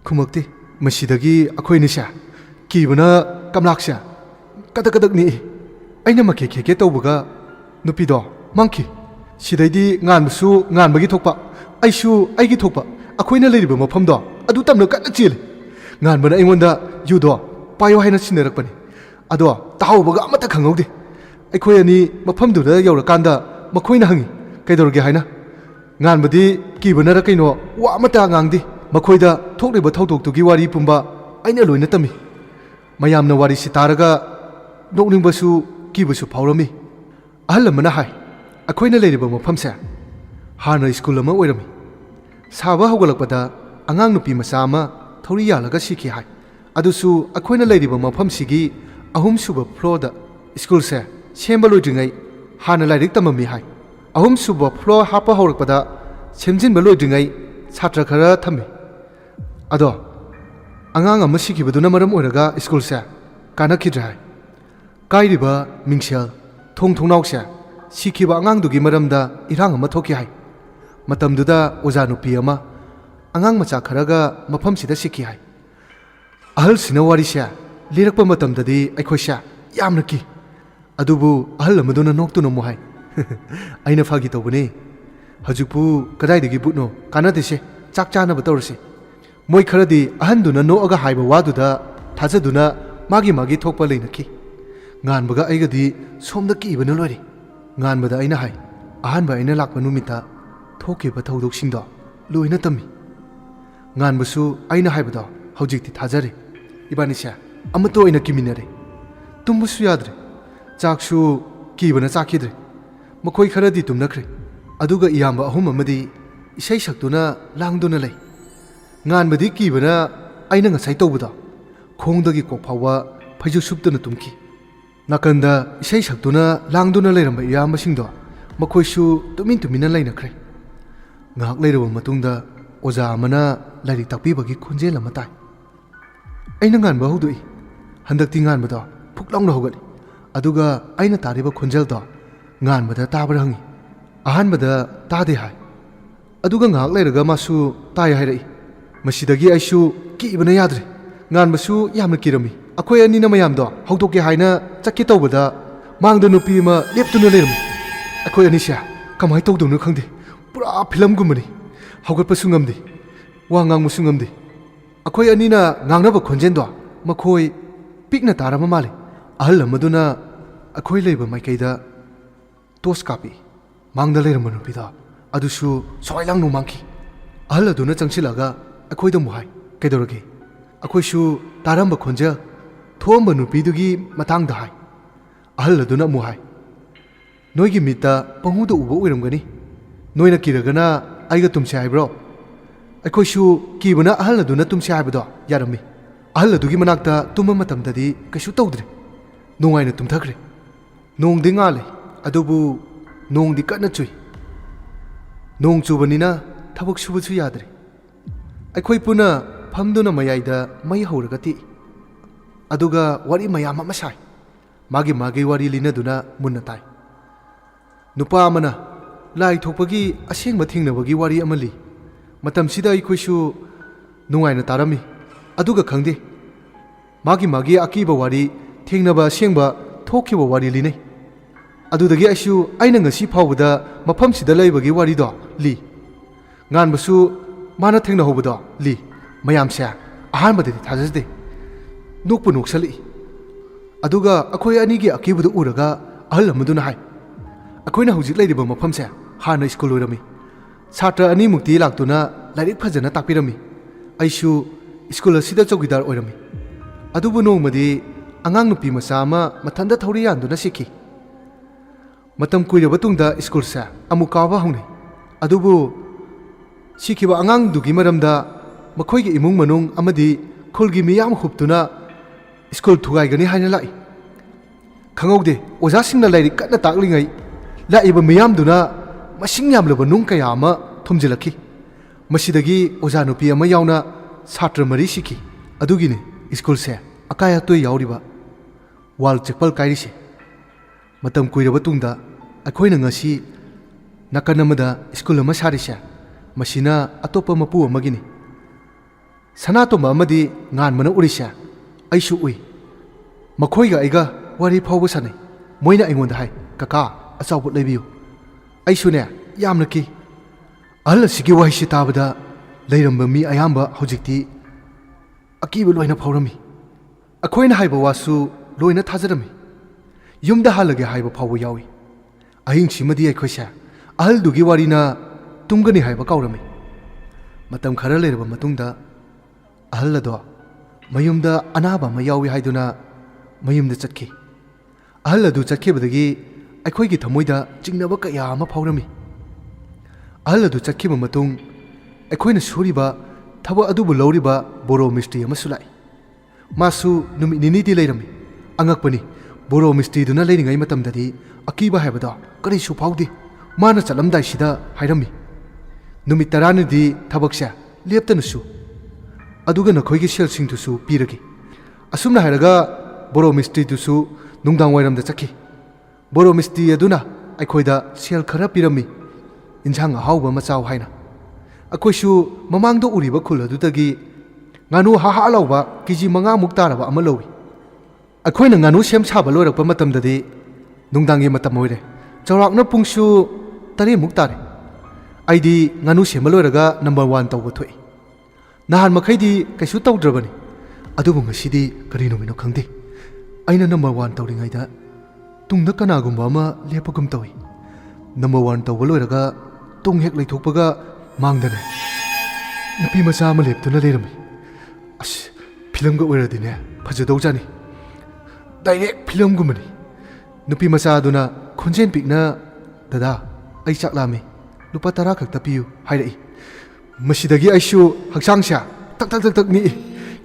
ꯈꯨꯝꯃꯛꯇꯦ ꯃꯁꯤꯗꯒꯤ ꯑꯩꯈꯣꯏꯅꯤꯁꯦ ꯀꯤꯕꯅ ꯀꯝꯂꯥꯛꯁꯦ ꯀꯗꯛ ꯀꯗꯛ ꯅꯤꯛꯏ ꯑꯩꯅ ꯃꯈꯦ ꯈꯦꯛꯀꯦ ꯇꯧꯕꯒ ꯅꯨꯄꯤꯗꯣ ꯃꯥꯡꯈꯤ ꯁꯤꯗꯩꯗꯤ ꯉꯥꯟꯕꯁꯨ ꯉꯥꯟꯕꯒꯤ ꯊꯣꯛꯄ ꯑꯩꯁꯨ ꯑꯩꯒꯤ ꯊꯣꯛꯄ ꯑꯩꯈꯣꯏꯅ ꯂꯩꯔꯤꯕ ꯃꯐꯝꯗꯣ ꯑꯗꯨ ꯇꯝꯅ ꯀꯟꯅ ꯆꯦꯜꯂꯤ ꯉꯥꯟꯕꯅ ꯑꯩꯉꯣꯟꯗ ꯌꯨꯗꯣ ꯄꯥꯏꯌꯣ ꯍꯥꯏꯅ ꯁꯤꯟꯅꯔꯛꯄꯅꯤ ꯑꯗꯣ ꯇꯥꯍꯧꯕꯒ ꯑꯃꯠꯇ ꯈꯪꯍꯧꯗꯦ ꯑꯩꯈꯣꯏ ꯑꯅꯤ ꯃꯐꯝꯗꯨꯗ ꯌꯧꯔꯀꯥꯟꯗ ꯃꯈꯣꯏꯅ ꯍꯪꯉꯤ ꯀꯩꯗꯧꯔꯒꯦ ꯍꯥꯏꯅ ꯉꯥꯟꯕꯗꯤ ꯀꯤꯕꯅꯔ ꯀꯩꯅꯣ ꯋꯥ ꯑꯃꯠꯇ ꯉꯥꯡꯗꯦ ꯃꯈꯣꯏꯗ ꯊꯣꯛꯂꯤꯕ ꯊꯧꯗꯣꯛꯇꯨꯒꯤ ꯋꯥꯔꯤ ꯄꯨꯝꯕ ꯑꯩꯅ ꯂꯣꯏꯅ ꯇꯝꯃꯤ ꯃꯌꯥꯝꯅ ꯋꯥꯔꯤꯁꯤ ꯇꯥꯔꯒ ꯅꯣꯛꯅꯤꯡꯕꯁꯨ ꯀꯤꯕꯁꯨ ꯐꯥꯎꯔꯝꯃꯤ ꯑꯍꯜ ꯑꯃꯅ ꯍꯥꯏ ꯑꯩꯈꯣꯏꯅ ꯂꯩꯔꯤꯕ ꯃꯐꯝꯁꯦ ꯍꯥꯟꯅ ꯁ꯭ꯀꯨꯜ ꯑꯃ ꯑꯣꯏꯔꯝꯃꯤ ꯁꯥꯕ ꯍꯧꯒꯠꯂꯛꯄꯗ ꯑꯉꯥꯡ ꯅꯨꯄꯤ ꯃꯆꯥ ꯑꯃ ꯊꯧꯔꯤ ꯌꯥꯜꯂꯒ ꯁꯤꯈꯤ ꯍꯥꯏ ꯑꯗꯨꯁꯨ ꯑꯩꯈꯣꯏꯅ ꯂꯩꯔꯤꯕ ꯃꯐꯝꯁꯤꯒꯤ 3ꯁꯨꯕ ꯐ꯭ꯂꯣꯔꯗ ꯁ꯭ꯀꯨꯜꯁꯦ ꯁꯦꯝꯕ ꯂꯣꯏꯗ꯭ꯔꯤꯉꯩ ꯍꯥꯟꯅ ꯂꯥꯏꯔꯤꯛ ꯇꯝꯃꯝꯃꯤ ꯍꯥꯏ 3ꯁꯨꯕ ꯐ꯭ꯂꯣꯔ ꯍꯥꯞꯄ ꯍꯧꯔꯛꯄꯗ ꯁꯦꯝꯖꯤꯟꯕ ꯂꯣꯏꯗ꯭ꯔꯤꯉꯩ ꯁꯥꯇ꯭ꯔ ꯈꯔ ꯊꯝꯃꯤ ꯑꯗꯣ ꯑꯉꯥꯡ ꯑꯃ ꯁꯤꯈꯤꯕꯗꯨꯅ ꯃꯔꯝ ꯑꯣꯏꯔꯒ ꯁ꯭ꯀꯨꯜꯁꯦ ꯀꯥꯟꯅꯈꯤꯗ꯭ꯔꯦ ꯍꯥꯏ ꯀꯥꯏꯔꯤꯕ ꯃꯤꯡꯁꯦꯜ ꯊꯣꯡ ꯊꯣꯡꯅꯥꯎꯁꯦ ꯁꯤꯈꯤꯕ ꯑꯉꯥꯡꯗꯨꯒꯤ ꯃꯔꯝꯗ ꯏꯔꯥꯡ ꯑꯃ ꯊꯣꯛꯈꯤ ꯍꯥꯏ ꯃꯇꯝꯗꯨꯗ ꯑꯣꯖꯥ ꯅꯨꯄꯤ ꯑꯃ ꯑꯉꯥꯡ ꯃꯆꯥ ꯈꯔꯒ ꯃꯐꯝꯁꯤꯗ ꯁꯤꯈꯤ ꯍꯥꯏ ꯑꯍꯜꯁꯤꯅ ꯋꯥꯔꯤꯁꯦ ꯂꯤꯔꯛꯄ ꯃꯇꯝꯗꯗꯤ ꯑꯩꯈꯣꯏꯁꯦ ꯌꯥꯝꯅ ꯀꯤ ꯑꯗꯨꯕꯨ ꯑꯍꯜ ꯑꯃꯗꯨꯅ ꯅꯣꯛꯇꯨꯅ ꯑꯃꯨꯛ ꯍꯥꯏ ꯑꯩꯅ ꯐꯥꯒꯤ ꯇꯧꯕꯅꯦ ꯍꯧꯖꯤꯛꯄꯨ ꯀꯗꯥꯏꯗꯒꯤ ꯕꯨꯠꯅꯣ ꯀꯥꯟꯅꯗꯦꯁꯦ ꯆꯥꯛ ꯆꯥꯅꯕ ꯇꯧꯔꯁꯤ ꯃꯣꯏ ꯈꯔꯗꯤ ꯑꯍꯟꯗꯨꯅ ꯅꯣꯛꯑꯒ ꯍꯥꯏꯕ ꯋꯥꯗꯨꯗ ꯊꯥꯖꯗꯨꯅ ꯃꯥꯒꯤ ꯊꯣꯛꯄ ꯂꯩꯅꯈꯤ ꯉꯥꯟꯕꯒ ꯑꯩꯒꯗꯤ ꯁꯣꯝꯗ ꯀꯤꯕꯅ ꯂꯣꯏꯔꯦ ꯉꯥꯟꯕꯗ ꯑꯩꯅ ꯍꯥꯏ ꯑꯍꯥꯟꯕ ꯑꯩꯅ ꯂꯥꯛꯄ ꯅꯨꯃꯤꯠꯇ ꯊꯣꯛꯈꯤꯕ ꯊꯧꯗꯣꯛꯁꯤꯡꯗꯣ ꯂꯣꯏꯅ ꯇꯝꯃꯤ ꯉꯥꯟꯕꯁꯨ ꯑꯩꯅ ꯍꯥꯏꯕꯗꯣ ꯍꯧꯖꯤꯛꯇꯤ ꯊꯥꯖꯔꯦ ꯏꯕꯥꯅꯤꯁꯦ ꯑꯃꯠꯇ ꯑꯣꯏꯅ ꯀꯤꯃꯤꯟꯅꯔꯦ ꯇꯨꯝꯕꯁꯨ ꯌꯥꯗ꯭ꯔꯦ ꯆꯥꯛꯁꯨ ꯀꯤꯕꯅ ꯆꯥꯈꯤꯗ꯭ꯔꯦ ꯃꯈꯣꯏ ꯈꯔꯗꯤ ꯇꯨꯝꯅꯈ꯭ꯔꯦ ꯑꯗꯨꯒ ꯏꯌꯥꯝꯕ 3 ꯑꯃꯗꯤ ꯏꯁꯩ ꯁꯛꯇꯨꯅ ꯂꯥꯡꯗꯨꯅ ꯂꯩ ꯉꯥꯟꯕꯗꯤ ꯀꯤꯕꯅ ꯑꯩꯅ ꯉꯁꯥꯏ ꯇꯧꯕꯗꯣ ꯈꯣꯡꯗꯒꯤ ꯀꯣꯛ ꯐꯥꯎꯕ ꯐꯩꯖꯨꯞ ꯁꯨꯞꯇꯨꯅ ꯇꯨꯝꯈꯤ ꯅꯥꯀꯟꯗ ꯏꯁꯩ ꯁꯛꯇꯨꯅ ꯂꯥꯡꯗꯨꯅ ꯂꯩꯔꯝꯕ ꯏꯌꯥꯝꯕꯁꯤꯡꯗꯣ ꯃꯈꯣꯏꯁꯨ ꯇꯨꯃꯤꯟꯅ ꯂꯩꯅꯈ꯭ꯔꯦ ꯉꯥꯏꯍꯥꯛ ꯂꯩꯔꯕ ꯃꯇꯨꯡꯗ ꯑꯣꯖꯥ ꯑꯃꯅ ꯂꯥꯏꯔꯤꯛ ꯇꯥꯛꯄꯤꯕꯒꯤ ꯈꯣꯟꯖꯦꯜ ꯑꯃ ꯇꯥꯏ ꯑꯩꯅ ꯉꯥꯟꯕ ꯍꯧꯗꯣꯛꯏ ꯍꯟꯗꯛꯇꯤ ꯉꯥꯟꯕꯗꯣ ꯐꯨꯛ ꯂꯥꯎꯅ ꯍꯧꯒꯠꯂꯤ ꯑꯗꯨꯒ ꯑꯩꯅ ꯇꯥꯔꯤꯕ ꯈꯣꯟꯖꯦꯜꯗꯣ ꯉꯥꯟꯕꯗ ꯇꯥꯕ꯭ꯔꯥ ꯍꯪꯉꯤ ꯑꯍꯥꯟꯕꯗ ꯇꯥꯗꯦ ꯍꯥꯏ ꯑꯗꯨꯒ ꯉꯥꯏꯍꯥꯛ ꯂꯩꯔꯒ ꯃꯥꯁꯨ ꯇꯥꯏ ꯍꯥꯏꯔꯛꯏ ꯃꯁꯤꯗꯒꯤ ꯑꯩꯁꯨ ꯀꯤꯕꯅ ꯌꯥꯗ꯭ꯔꯦ ꯉꯥꯟꯕꯁꯨ ꯌꯥꯝꯅ ꯀꯤꯔꯝꯃꯤ ꯑꯩꯈꯣꯏ ꯑꯅꯤꯅ ꯃꯌꯥꯝꯗꯣ ꯍꯧꯗꯣꯛꯀꯦ ꯍꯥꯏꯅ ꯆꯠꯀꯦ ꯇꯧꯕꯗ ꯃꯥꯡꯗ ꯅꯨꯄꯤ ꯑꯃ ꯂꯦꯞꯇꯨꯅ ꯂꯩꯔꯝꯃꯤ ꯑꯩꯈꯣꯏ ꯑꯅꯤꯁꯦ ꯀꯃꯥꯏꯅ ꯇꯧꯗꯧꯅꯣ ꯈꯪꯗꯦ ꯄꯨꯔꯥ ꯐꯤꯂꯝꯒꯨꯝꯕꯅꯤ ꯍꯧꯒꯠꯄꯁꯨ ꯉꯝꯗꯦ ꯋꯥ ꯉꯥꯡꯕꯁꯨ ꯉꯝꯗꯦ ꯑꯩꯈꯣꯏ ꯑꯅꯤꯅ ꯉꯥꯡꯅꯕ ꯈꯣꯟꯖꯦꯜꯗꯣ ꯃꯈꯣꯏ ꯄꯤꯛꯅ ꯇꯥꯔꯕ ꯃꯥꯜꯂꯤ ꯑꯍꯜ ꯑꯃꯗꯨꯅ ꯑꯩꯈꯣꯏ ꯂꯩꯕ ꯃꯥꯏꯀꯩꯗ ꯇꯣꯁ ꯀꯥꯞꯄꯤ ꯃꯥꯡꯗ ꯂꯩꯔꯝꯕ ꯅꯨꯄꯤꯗꯣ ꯑꯗꯨꯁꯨ ꯁꯋꯥꯏ ꯂꯥꯡꯅ ꯃꯥꯡꯈꯤ ꯑꯍꯜ ꯑꯗꯨꯅ ꯆꯪꯁꯤꯜꯂꯒ ꯑꯩꯈꯣꯏꯗ ꯑꯃꯨꯛ ꯍꯥꯏ ꯀꯩꯗꯧꯔꯒꯦ ꯑꯩꯈꯣꯏꯁꯨ ꯇꯥꯔꯝꯕ ꯈꯣꯟꯖꯦꯜ ꯊꯣꯛꯑꯝꯕ ꯅꯨꯄꯤꯗꯨꯒꯤ ꯃꯇꯥꯡꯗ ꯍꯥꯏ ꯑꯍꯜ ꯑꯗꯨꯅ ꯑꯃꯨꯛ ꯍꯥꯏ ꯅꯣꯏꯒꯤ ꯃꯤꯠꯇ ꯄꯪꯎꯗ ꯎꯕ ꯑꯣꯏꯔꯝꯒꯅꯤ ꯅꯣꯏꯅ ꯀꯤꯔꯒꯅ ꯑꯩꯒ ꯇꯨꯝꯁꯦ ꯍꯥꯏꯕ꯭ꯔꯣ ꯑꯩꯈꯣꯏꯁꯨ ꯀꯤꯕꯅ ꯑꯍꯜ ꯑꯗꯨꯅ ꯇꯨꯝꯁꯦ ꯍꯥꯏꯕꯗꯣ ꯌꯥꯔꯝꯃꯤ ꯑꯍꯜ ꯑꯗꯨꯒꯤ ꯃꯅꯥꯛꯇ ꯇꯨꯝꯕ ꯃꯇꯝꯗꯗꯤ ꯀꯩꯁꯨ ꯇꯧꯗ꯭ꯔꯦ ꯅꯨꯡꯉꯥꯏꯅ ꯇꯨꯝꯊꯈ꯭ꯔꯦ ꯅꯣꯡꯗꯤ ꯉꯥꯜꯂꯦ ꯑꯗꯨꯕꯨ ꯅꯣꯡꯗꯤ ꯀꯟꯅ ꯆꯨꯏ ꯅꯣꯡ ꯆꯨꯕꯅꯤꯅ ꯊꯕꯛ ꯁꯨꯕꯁꯨ ꯌꯥꯗ꯭ꯔꯦ ꯑꯩꯈꯣꯏ ꯄꯨꯟꯅ ꯐꯝꯗꯨꯅ ꯃꯌꯥꯏꯗ ꯃꯩ ꯍꯧꯔꯒ ꯇꯤꯛꯏ ꯑꯗꯨꯒ ꯋꯥꯔꯤ ꯃꯌꯥꯝ ꯑꯃ ꯁꯥꯏ ꯃꯥꯒꯤ ꯋꯥꯔꯤ ꯂꯤꯅꯗꯨꯅ ꯃꯨꯟꯅ ꯇꯥꯏ ꯅꯨꯄꯥ ꯑꯃꯅ ꯂꯥꯏ ꯊꯣꯛꯄꯒꯤ ꯑꯁꯦꯡꯕ ꯊꯦꯡꯅꯕꯒꯤ ꯋꯥꯔꯤ ꯑꯃ ꯂꯤ ꯃꯇꯝꯁꯤꯗ ꯑꯩꯈꯣꯏꯁꯨ ꯅꯨꯡꯉꯥꯏꯅ ꯇꯥꯔꯝꯃꯤ ꯑꯗꯨꯒ ꯈꯪꯗꯦ ꯃꯥꯒꯤ ꯑꯀꯤꯕ ꯋꯥꯔꯤ ꯊꯦꯡꯅꯕ ꯑꯁꯦꯡꯕ ꯊꯣꯛꯈꯤꯕ ꯋꯥꯔꯤ ꯂꯤꯅꯩ ꯑꯗꯨꯗꯒꯤ ꯑꯩꯅ ꯉꯁꯤ ꯐꯥꯎꯕꯗ ꯃꯐꯝꯁꯤꯗ ꯂꯩꯕꯒꯤ ꯋꯥꯔꯤꯗꯣ ꯂꯤ ꯉꯥꯟꯕꯁꯨ ꯃꯥꯅ ꯊꯦꯡꯅꯍꯧꯕꯗꯣ ꯂꯤ ꯃꯌꯥꯝꯁꯦ ꯑꯍꯥꯟꯕꯗꯗꯤ ꯊꯥꯖꯗꯦ ꯅꯣꯛꯄꯨ ꯅꯣꯛꯁꯜꯂꯛꯏ ꯑꯗꯨꯒ ꯑꯩꯈꯣꯏ ꯑꯅꯤꯒꯤ ꯑꯀꯤꯕꯗꯨ ꯎꯔꯒ ꯑꯍꯜ ꯑꯃꯗꯨꯅ ꯍꯥꯏ ꯑꯩꯈꯣꯏꯅ ꯍꯧꯖꯤꯛ ꯂꯩꯔꯤꯕ ꯃꯐꯝꯁꯦ ꯍꯥꯟꯅ ꯁ꯭ꯀꯨꯜ ꯑꯣꯏꯔꯝꯃꯤ ꯁꯥꯇ꯭ꯔ 2ꯃꯨꯛꯇꯤ ꯂꯥꯛꯇꯨꯅ ꯂꯥꯏꯔꯤꯛ ꯐꯖꯅ ꯇꯥꯛꯄꯤꯔꯝꯃꯤ ꯑꯩꯁꯨ ꯁ꯭ꯀꯨꯜ ꯑꯁꯤꯗ ꯆꯧꯀꯤꯗꯥꯔ ꯑꯣꯏꯔꯝꯃꯤ ꯑꯗꯨꯕꯨ ꯅꯣꯡꯃꯗꯤ ꯑꯉꯥꯡ ꯅꯨꯄꯤ ꯃꯆꯥ ꯑꯃ ꯃꯊꯟꯇ ꯊꯧꯔꯤ ꯌꯥꯟꯗꯨꯅ ꯁꯤꯈꯤ ꯃꯇꯝ ꯀꯨꯏꯔꯕ ꯇꯨꯡꯗ ꯁ꯭ꯀꯨꯜꯁꯦ ꯑꯃꯨꯛ ꯀꯥꯕ ꯍꯧꯅꯩ ꯑꯗꯨꯕꯨ ꯁꯤꯈꯤꯕ ꯑꯉꯥꯡꯗꯨꯒꯤ ꯃꯔꯝꯗ ꯃꯈꯣꯏꯒꯤ ꯏꯃꯨꯡ ꯃꯅꯨꯡ ꯑꯃꯗꯤ ꯈꯨꯜꯒꯤ ꯃꯤꯌꯥꯝ ꯍꯨꯞꯇꯨꯅ ꯁ꯭ꯀꯨꯜ ꯊꯨꯒꯥꯏꯒꯅꯤ ꯍꯥꯏꯅ ꯂꯥꯛꯏ ꯈꯪꯍꯧꯗꯦ ꯑꯣꯖꯥꯁꯤꯡꯅ ꯂꯥꯏꯔꯤꯛ ꯀꯟꯅ ꯇꯥꯛꯂꯤꯉꯩ ꯂꯥꯛꯏꯕ ꯃꯤꯌꯥꯝꯗꯨꯅ ꯃꯁꯤꯡ ꯌꯥꯝꯂꯕ ꯅꯨꯡ ꯀꯌꯥ ꯑꯃ ꯊꯨꯝꯖꯤꯜꯂꯛꯈꯤ ꯃꯁꯤꯗꯒꯤ ꯑꯣꯖꯥ ꯅꯨꯄꯤ ꯑꯃ ꯌꯥꯎꯅ ꯁꯥꯇ꯭ꯔ 4 ꯁꯤꯈꯤ ꯑꯗꯨꯒꯤꯅꯤ ꯁ꯭ꯀꯨꯜꯁꯦ ꯑꯀꯥꯏ ꯑꯇꯣꯏ ꯌꯥꯎꯔꯤꯕ ꯋꯥꯜ ꯆꯦꯛꯄꯜ ꯀꯥꯏꯔꯤꯁꯦ ꯃꯇꯝ ꯀꯨꯏꯔꯕ ꯇꯨꯡꯗ ꯑꯩꯈꯣꯏꯅ ꯉꯁꯤ nakan amada school ama sarisya masina atopa mapu amagini sanatomba amadi ngan mana urisya aishu ui makhoi ga aiga wari phawba sanai moina aingonda hai kaka achawbut leibiyu aishu ne yamna ki ahal sigi wahi tabada leiramba mi ayamba hojikti akiba loina phawrami akhoina haiba wasu loina thajarami yumda halage haiba phawba yawi ahing simadi aikhoisa ahal dugi warina tumgani haiba kaurami matam khara leiraba matungda ahal ado mayumda anaba ma yawi haiduna mayumda chatki ahal adu chatkibadagi aikhoigi thamoida chingnaba kaya ama phawrami ahal adu chatkiba matung aikhoina suriba thaba adubu lawriba boro mistri ama sulai masu numi ninidi leirami angakpani boro mistri duna leiringai matamdadi akiba haibada kari su phawdi mana chalamdai sida hairami numi taranidi thabaksa leptanasu aduga nakhoigi sel singtusu piragi asumna hairaga boro mistri tusu nungdang wairamda chakhi boro mistri aduna aikhoida sel khara pirami injang ahawba machaw haina akhoisu mamangdo uriba khul adudagi nganu ha ha lawba kiji manga muk taraba ama lowi akhoina nganu sem saba loirakpa matamdadi nungdangi matam oire chawrakna pungsu tari muk tare aidi nganu sema loiraga number 1 tawba thoi nahan makhaidi kaisu tawdrabani adubu ngasidi kari nomino khangde aina number 1 tawringaida tungda kanagumba ama lepagum tawi number 1 tawba loiraga tung hek leithokpaga mangdane nupi macha ama leptuna leirami as filamga oiradine phajadawjani direct filamgumani nupi macha aduna khonjen pikna dada ai chaklami lupa 10 khakta piyu hairai masidagi aishu haksangsa tak tak tak tak ni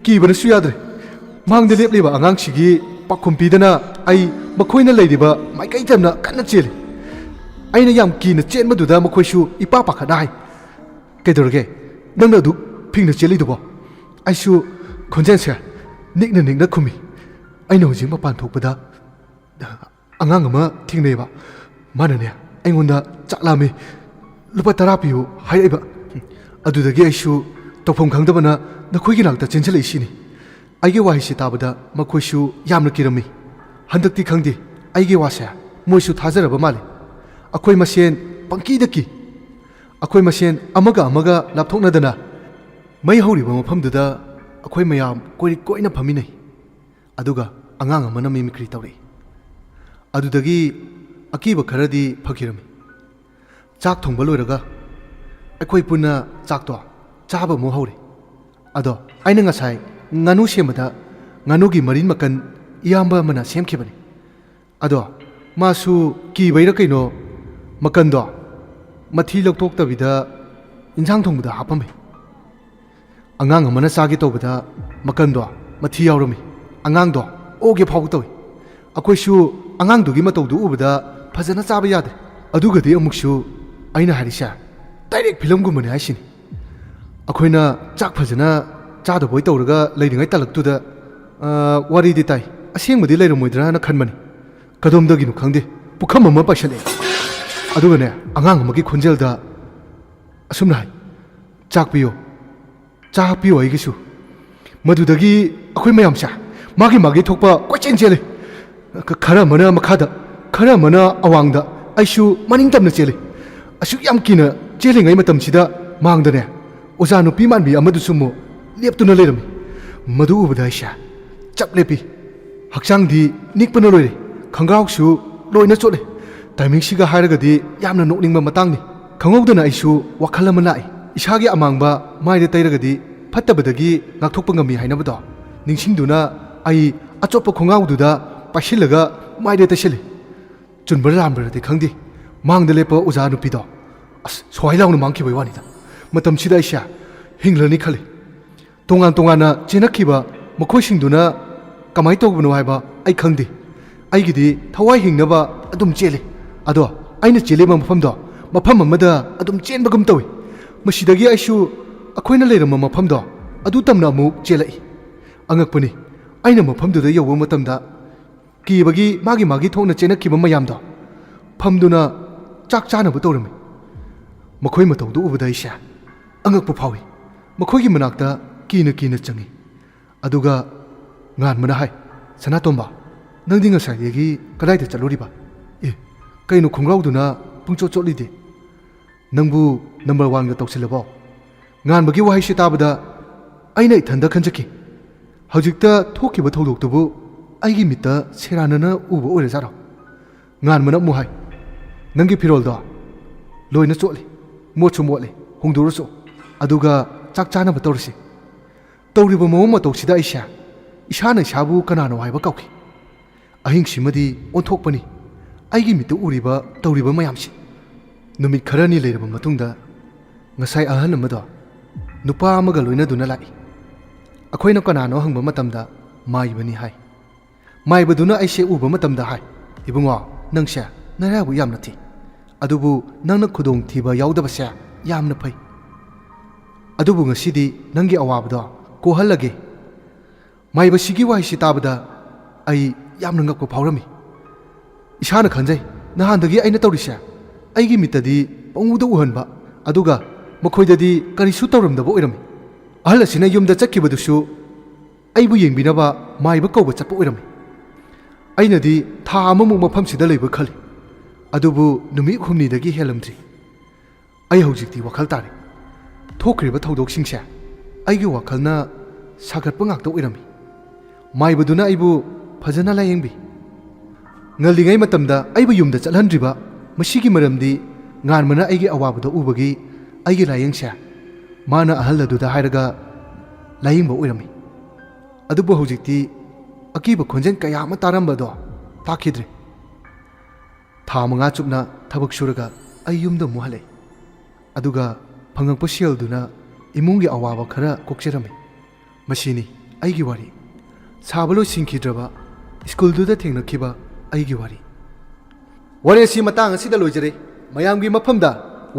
kibana su yadre mangde lepliba angang sigi pakhum pidana ai makhoina leiriba maikai tamna kanna cheli aina yam kina chen maduda makhoisu ipa pakhada hai kedorge nangna du phingna cheli dubo aishu khonjensa nikna khumi aina hojing mapan thokpada angang ama thingneiba manane aingonda chaklami lupa 10 piyu hairaiba adudagi aishu tawpham khangdabana nakhoigi nakta chenchale isini aige wahisi tabada makhoisu yamna kirami handakti khangdi aige wasa moisu thajaraba mali akhoi masen pangki daki akhoi masen amaga lapthoknadana mai horiba mafamduda akhoi mayam koina phaminai aduga angang amana mimikri tawri adudagi akiba kharadi phakirami chak thongba loiraga akhoi punna chakto chaba mo hori ado aina ngasai nganu semada nganugi marin makan iyamba mana semkhibani ado masu ki baira kaino makando mathi loktok tabida injang thongbuda hapame angang amana chagi tobada makando mathi yawrami angang do oge phawg tawi akhoisu angang dugi matawdu ubada phajana chaba yade adugadi amuksu aina harisa direct film gumani haisini akhoina chak phajana chada boy tawraga leiringai talaktuda wari di tai asengmadi leiramoidra na khanmani kadomdaginu khangde pukham ama paishale adugane angang amagi khonjelda asumna hai chakpiyo aigisu madudagi akhoi mayamsa magi thokpa kochen chele khara mana makhada khara mana awangda aishu maning tamna chele asu yam kina chelingai matamsida mangdane oja nupi manbi amadu sumo leptuna leirami madu ubadaisha chaplepi haksangdi nikpana loire khangrausu loina chole timing siga hairagadi yamna nokningba matangni khangowdana aisu wakhal ama lai isagi amangba maide tairagadi fattabadagi ngakthokpa ngami hainabado ningsingduna ai achopa khongawduda paisilaga maide tasili chunbar lambradi khangdi mangda lepa oja nupido as soilauna mangkhibai wanida matam sida aisha hinglani khali tongan chenakhiba makhoi kamai tawbano haiba ai khangdi aigidi thawai hingnaba adum chele ado aina cheleba mafam amada adum chenbagum tawi masidagi aishu akhoina leirama mafamdo adu tamna amu chelai angakpani aina mafamduda yowa matamda kibagi magi thokna chenakhiba mayamdo famduna chak chanaba tawrami ꯃꯈꯣꯏ ꯃꯇꯧꯗꯨ ꯎꯕꯗ ꯑꯩꯁꯦ ꯑꯉꯛꯄ ꯐꯥꯎꯏ꯫ ꯃꯈꯣꯏꯒꯤ ꯃꯅꯥꯛꯇ ꯀꯤꯅ ꯆꯪꯏ ꯑꯗꯨꯒ ꯉꯥꯟꯕꯅ ꯍꯥꯏ, ꯁꯅꯥꯇꯣꯝꯕ, ꯅꯪꯗꯤ ꯉꯁꯥꯏꯗꯒꯤ ꯀꯗꯥꯏꯗ ꯆꯠꯂꯨꯔꯤꯕ? ꯑꯦ, ꯀꯩꯅꯣ ꯈꯣꯡꯒ꯭ꯔꯥꯎꯗꯨꯅ ꯄꯨꯡꯆꯣꯠ ꯆꯣꯠꯂꯤꯗꯤ? ꯅꯪꯕꯨ ꯅꯝꯕꯔ 1ꯒ ꯇꯧꯁꯤꯜꯂꯕꯣ? ꯉꯥꯟꯕꯒꯤ ꯋꯥꯍꯩꯁꯤ ꯇꯥꯕꯗ ꯑꯩꯅ ꯏꯊꯟꯗ ꯈꯟꯖꯈꯤ꯫ ꯍꯧꯖꯤꯛꯇ ꯊꯣꯛꯈꯤꯕ ꯊꯧꯗꯣꯛꯇꯨꯕꯨ ꯑꯩꯒꯤ ꯃꯤꯠꯇ ꯁꯦꯔꯥꯟꯅꯅ ꯎꯕ ꯑꯣꯏꯔꯖꯥꯠꯔꯣ? ꯉꯥꯟꯕꯅ ꯑꯃꯨꯛ ꯍꯥꯏ, ꯅꯪꯒꯤ ꯐꯤꯔꯣꯜꯗꯣ ꯂꯣꯏꯅ ꯆꯣꯠꯂꯤ, ꯃꯣꯠꯁꯨ ꯃꯣꯠꯂꯤ, ꯍꯣꯡꯗꯣꯛꯔꯁꯨ, ꯑꯗꯨꯒ ꯆꯥꯛ ꯆꯥꯅꯕ ꯇꯧꯔꯁꯤ꯫ ꯇꯧꯔꯤꯕ ꯃꯑꯣꯡ ꯃꯇꯧꯁꯤꯗ ꯑꯩꯁꯦ ꯏꯁꯥꯅ ꯏꯁꯥꯕꯨ ꯀꯅꯥꯅꯣ ꯍꯥꯏꯕ ꯀꯥꯎꯈꯤ꯫ ꯑꯍꯤꯡꯁꯤꯃꯗꯤ ꯑꯣꯟꯊꯣꯛꯄꯅꯤ ꯑꯩꯒꯤ ꯃꯤꯠꯇ ꯎꯔꯤꯕ ꯇꯧꯔꯤꯕ ꯃꯌꯥꯝꯁꯤ꯫ ꯅꯨꯃꯤꯠ ꯈꯔꯅꯤ ꯂꯩꯔꯕ ꯃꯇꯨꯡꯗ ꯉꯁꯥꯏ ꯑꯍꯜ ꯑꯃꯗꯣ ꯅꯨꯄꯥ ꯑꯃꯒ ꯂꯣꯏꯅꯗꯨꯅ ꯂꯥꯛꯏ꯫ ꯑꯩꯈꯣꯏꯅ ꯀꯅꯥꯅꯣ ꯍꯪꯕ ꯃꯇꯝꯗ ꯃꯥꯏꯕꯅꯤ ꯍꯥꯏ꯫ ꯃꯥꯏꯕꯗꯨꯅ ꯑꯩꯁꯦ ꯎꯕ ꯃꯇꯝꯗ ꯍꯥꯏ, ꯏꯕꯨꯡꯉꯣ, ꯅꯪꯁꯦ ꯅꯔꯥꯏꯕꯛ ꯌꯥꯝꯅ ꯊꯤ, ꯑꯗꯨꯕꯨ ꯅꯪꯅ ꯈꯨꯗꯣꯡꯊꯤꯕ ꯌꯥꯎꯗꯕꯁꯦ ꯌꯥꯝꯅ ꯐꯩ꯫ ꯑꯗꯨꯕꯨ ꯉꯁꯤꯗꯤ ꯅꯪꯒꯤ ꯑꯋꯥꯕꯗꯣ ꯀꯣꯛꯍꯜꯂꯒꯦ꯫ ꯃꯥꯏꯕꯁꯤꯒꯤ ꯋꯥꯍꯩꯁꯤ ꯇꯥꯕꯗ ꯑꯩ ꯌꯥꯝꯅ ꯉꯛꯄ ꯐꯥꯎꯔꯝꯃꯤ꯫ ꯏꯁꯥꯅ ꯈꯟꯖꯩ, ꯅꯍꯥꯟꯗꯒꯤ ꯑꯩꯅ ꯇꯧꯔꯤꯁꯦ ꯑꯩꯒꯤ ꯃꯤꯠꯇꯗꯤ ꯄꯪꯎꯗ ꯎꯍꯟꯕ, ꯑꯗꯨꯒ ꯃꯈꯣꯏꯗꯗꯤ ꯀꯔꯤꯁꯨ ꯇꯧꯔꯝꯗꯕ ꯑꯣꯏꯔꯝꯃꯤ꯫ ꯑꯍꯜ ꯑꯁꯤꯅ ꯌꯨꯝꯗ ꯆꯠꯈꯤꯕꯗꯨꯁꯨ ꯑꯩꯕꯨ ꯌꯦꯡꯕꯤꯅꯕ ꯃꯥꯏꯕ ꯀꯧꯕ ꯆꯠꯄ ꯑꯣꯏꯔꯝꯃꯤ꯫ ꯑꯩꯅꯗꯤ ꯊꯥ ꯑꯃꯃꯨꯛ ꯃꯐꯝꯁꯤꯗ ꯂꯩꯕ ꯈꯜꯂꯤ, ꯑꯗꯨꯕꯨ ꯅꯨꯃꯤꯠ 6ꯅꯤꯗꯒꯤ ꯍꯦꯜꯂꯝꯗ꯭ꯔꯤ꯫ ꯑꯩ ꯍꯧꯖꯤꯛꯇꯤ ꯋꯥꯈꯜ ꯇꯥꯔꯦ꯫ ꯊꯣꯛꯈ꯭ꯔꯤꯕ ꯊꯧꯗꯣꯛꯁꯤꯡꯁꯦ ꯑꯩꯒꯤ ꯋꯥꯈꯜꯅ ꯁꯥꯒꯠꯄ ꯉꯥꯛꯇ ꯑꯣꯏꯔꯝꯃꯤ꯫ ꯃꯥꯏꯕꯗꯨꯅ ꯑꯩꯕꯨ ꯐꯖꯅ ꯂꯥꯌꯦꯡꯕꯤ꯫ ꯉꯜꯂꯤꯉꯩ ꯃꯇꯝꯗ ꯑꯩꯕꯨ ꯌꯨꯝꯗ ꯆꯠꯍꯟꯗ꯭ꯔꯤꯕ ꯃꯁꯤꯒꯤ ꯃꯔꯝꯗꯤ ꯉꯥꯟꯕꯅ ꯑꯩꯒꯤ ꯑꯋꯥꯕꯗꯣ ꯎꯕꯒꯤ ꯑꯩꯒꯤ ꯂꯥꯌꯦꯡꯁꯦ ꯃꯥꯅ ꯑꯍꯜ ꯑꯗꯨꯗ ꯍꯥꯏꯔꯒ ꯂꯥꯌꯦꯡꯕ ꯑꯣꯏꯔꯝꯃꯤ꯫ ꯑꯗꯨꯕꯨ ꯍꯧꯖꯤꯛꯇꯤ ꯑꯀꯤꯕ ꯈꯣꯟꯖꯦꯜ ꯀꯌꯥ ꯑꯃ ꯇꯥꯔꯝꯕꯗꯣ ꯇꯥꯈꯤꯗ꯭ꯔꯦ꯫ ꯊꯥ 5 ꯆꯨꯞꯅ ꯊꯕꯛ ꯁꯨꯔꯒ ꯑꯩ ꯌꯨꯝꯗ ꯑꯃꯨꯛ ꯍꯜꯂꯛꯏ, ꯑꯗꯨꯒ ꯐꯪꯉꯛꯄ ꯁꯦꯜꯗꯨꯅ ꯏꯃꯨꯡꯒꯤ ꯑꯋꯥꯕ ꯈꯔ ꯀꯣꯛꯆꯔꯝꯃꯤ꯫ ꯃꯁꯤꯅꯤ ꯑꯩꯒꯤ ꯋꯥꯔꯤ, ꯁꯥꯕ ꯂꯣꯏꯁꯤꯟꯈꯤꯗ꯭ꯔꯕ ꯁ꯭ꯀꯨꯜꯗꯨꯗ ꯊꯦꯡꯅꯈꯤꯕ ꯑꯩꯒꯤ ꯋꯥꯔꯤ꯫ ꯋꯥꯔꯤ ꯑꯁꯤ ꯃꯇꯥꯡ ꯑꯁꯤꯗ ꯂꯣꯏꯖꯔꯦ꯫ ꯃꯌꯥꯝꯒꯤ ꯃꯐꯝꯗ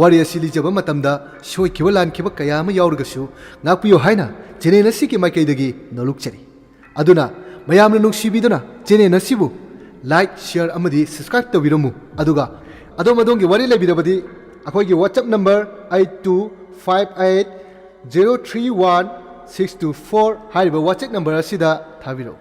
ꯋꯥꯔꯤ ꯑꯁꯤ ꯂꯤꯖꯕ ꯃꯇꯝꯗ ꯁꯣꯏꯈꯤꯕ ꯂꯥꯟꯈꯤꯕ ꯀꯌꯥ ꯑꯃ ꯌꯥꯎꯔꯒꯁꯨ ꯉꯥꯛꯄꯤꯌꯨ ꯍꯥꯏꯅ ꯆꯦꯅꯦꯜ ꯑꯁꯤꯒꯤ ꯃꯥꯏꯀꯩꯗꯒꯤ ꯅꯣꯜꯂꯨꯛꯆꯔꯤ꯫ ꯑꯗꯨꯅ ꯃꯌꯥꯝꯅ ꯅꯨꯡꯁꯤꯕꯤꯗꯨꯅ ꯆꯦꯅꯦꯜ ꯑꯁꯤꯕꯨ ꯂꯥꯏꯛ, ꯁꯤꯌꯔ ꯑꯃꯗꯤ ꯁꯕꯁꯀ꯭ꯔꯥꯏꯕ ꯇꯧꯕꯤꯔꯝꯃꯨ꯫ ꯑꯗꯨꯒ ꯑꯗꯣꯝꯒꯤ ꯋꯥꯔꯤ ꯂꯩꯕꯤꯔꯕꯗꯤ ꯑꯩꯈꯣꯏꯒꯤ WhatsApp ꯅꯝꯕꯔ 8258031624 ꯍꯥꯏꯔꯤꯕ WhatsApp ꯅꯝꯕꯔ ꯑꯁꯤꯗ ꯊꯥꯕꯤꯔꯛꯎ꯫